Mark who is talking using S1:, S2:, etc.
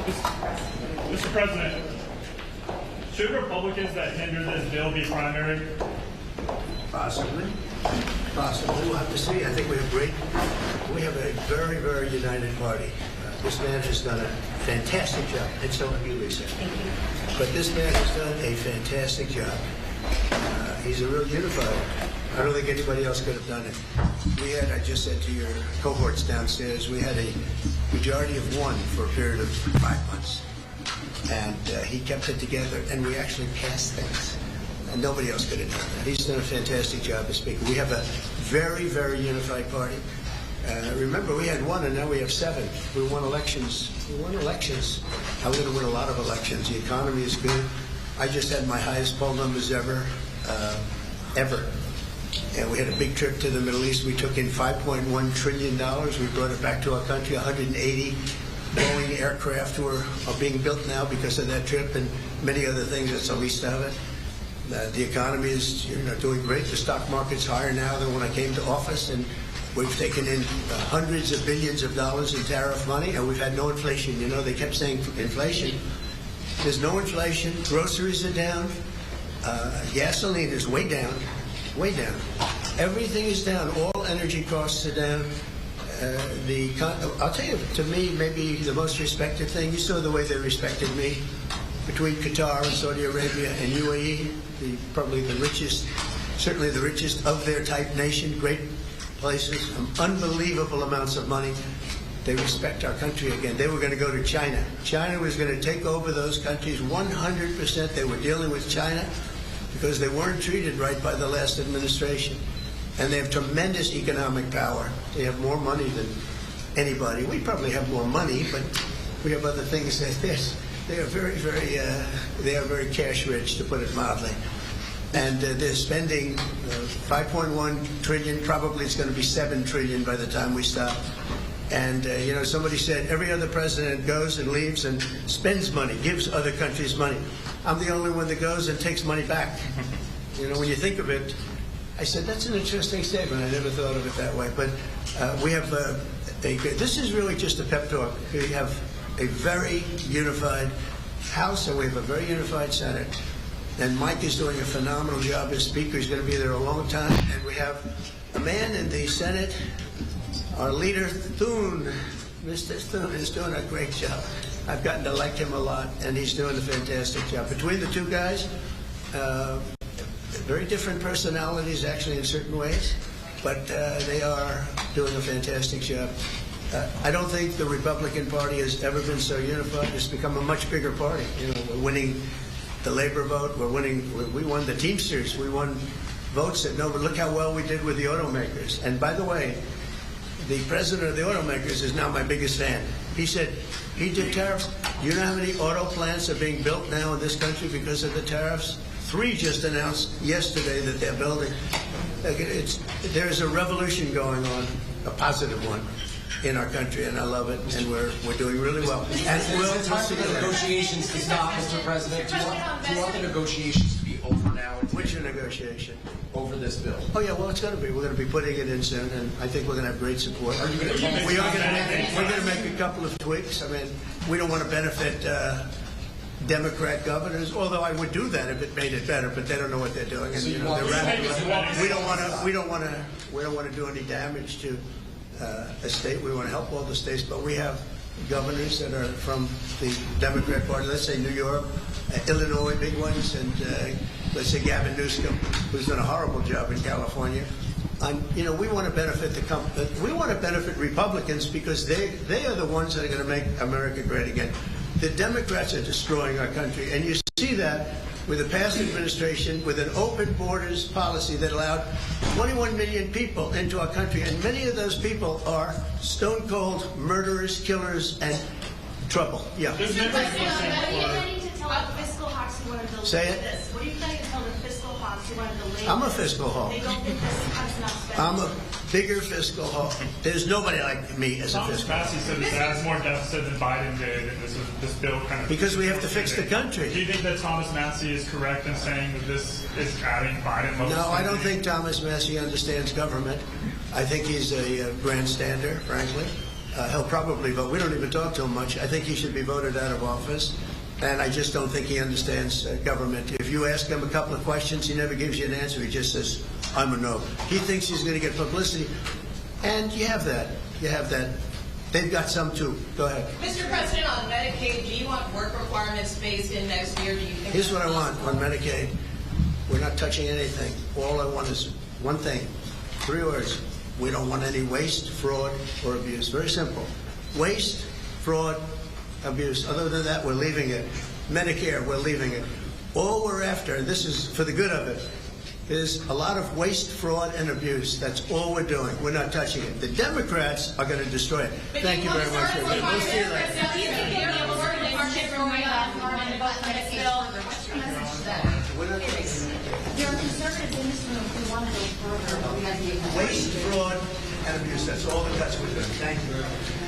S1: Mr. President, should Republicans that hinder this bill be primary?
S2: Possibly. We'll have to see. I think we have a very, very united party. This man has done a fantastic job, and so have you, Lisa.
S3: Thank you.
S2: But this man has done a fantastic job. He's a real unifier. I don't think anybody else could have done it. I just said to your cohorts downstairs, we had a majority of one for a period of 5 months. And he kept it together, and we actually passed things. And nobody else could have done that. He's done a fantastic job as Speaker. We have a very, very unified party. Remember, we had 1, and now we have 7. We won elections. Now we're going to win a lot of elections. The economy is good. I just had my highest poll numbers ever. And we had a big trip to the Middle East. We took in $5.1 trillion. We brought it back to our country. 180 Boeing aircraft are being built now because of that trip, and many other things. That's the least of it. The economy is doing great. The stock market's higher now than when I came to office, and we've taken in hundreds of billions of dollars in tariff money, and we've had no inflation. They kept saying inflation. There's no inflation. Groceries are down. Gasoline is way down. Everything is down. All energy costs are down. I'll tell you, to me, maybe the most respected thing, you saw the way they respected me between Qatar and Saudi Arabia and UAE, probably the richest, certainly the richest of their type nation, great places, unbelievable amounts of money. They respect our country again. They were going to go to China. China was going to take over those countries 100%. They were dealing with China because they weren't treated right by the last administration. And they have tremendous economic power. They have more money than anybody. We probably have more money, but we have other things that they are very, very, they are very cash rich, to put it mildly. And they're spending 5.1 trillion. Probably it's going to be 7 trillion by the time we stop. And somebody said every other president goes and leaves and spends money, gives other countries money. I'm the only one that goes and takes money back. When you think of it, I said, that's an interesting statement. I never thought of it that way. But we have this is really just a pep talk. We have a very unified House, and we have a very unified Senate. And Mike is doing a phenomenal job as Speaker. He's going to be there a long time. And we have a man in the Senate, our leader, Thune. Mr. Thune is doing a great job. I've gotten to like him a lot, and he's doing a fantastic job. Between the two guys, very different personalities, actually, in certain ways, but they are doing a fantastic job. I don't think the Republican Party has ever been so unified. It's become a much bigger party. We're winning the labor vote. We won the Teamsters. We won votes that look how well we did with the automakers. And by the way, the president of the automakers is now my biggest fan. He said he did tariffs. You know how many auto plants are being built now in this country because of the tariffs? 3 just announced yesterday that they're building. There's a revolution going on, a positive one, in our country, and I love it, and we're doing really well. And
S4: we'll time for the negotiations to stop, Mr. President. Do you want the negotiations to be over now?
S2: Which negotiation?
S4: Over this bill.
S2: Oh yeah, well it's going to be. We're going to be putting it in soon, and I think we're going to have great support.
S4: Are you going to?
S2: We're going to make a couple of tweaks. I mean, we don't want to benefit Democrat governors, although I would do that if it made it better, but they don't know what they're doing, and
S4: So
S2: they're radical. We don't want to do any damage to a state. We want to help all the states, but we have governors that are from the Democrat Party. Let's say New York, Illinois, big ones, and let's say Gavin Newsom, who's done a horrible job in California. We want to benefit we want to benefit Republicans because they are the ones that are going to make America great again. The Democrats are destroying our country, and you see that with the past administration, with an open borders policy that allowed 21 million people into our country, and many of those people are stone-cold murderers, killers, and trouble. Yeah.
S3: What are you planning to tell the fiscal hawks who want to delay
S2: Say it.
S3: this? What are you planning to tell the fiscal hawks who want to delay this?
S2: I'm a fiscal hawk.
S3: They don't think this cuts enough spending.
S2: I'm a bigger fiscal hawk. There's nobody like me as a
S1: Thomas
S2: fiscal hawk.
S1: Massie said this adds more deficit than Biden did, and this bill kind of...
S2: Because we have to fix the country.
S1: Do you think that Thomas Massie is correct in saying that this is adding Biden?
S2: No, I don't think Thomas Massie understands government. I think he's a grandstander, frankly. He'll probably vote. We don't even talk to him much. I think he should be voted out of office. And I just don't think he understands government. If you ask him a couple of questions, he never gives you an answer. He just says, I'm a no. He thinks he's going to get publicity. And you have that. You have that. They've got some too. Go ahead.
S5: Mr. President, on Medicaid, do you want work requirements phased in next year? Do you think
S2: Here's what I
S5: that's
S2: want
S5: possible?
S2: on Medicaid. We're not touching anything. All I want is one thing. 3 words. We don't want any waste, fraud, or abuse. Very simple. Waste, fraud, abuse. Other than that, we're leaving it. Medicare, we're leaving it. All we're after, and this is for the good of it, is a lot of waste, fraud, and abuse. That's all we're doing. We're not touching it. The Democrats are going to destroy it. Thank you very much, everybody. We'll see you later.
S5: Do you think you'll be able to work in partnership for
S3: There are conservatives in this room who want to go further, but we have the.
S2: Waste, fraud, and abuse. That's all the cuts we're doing. Thank you.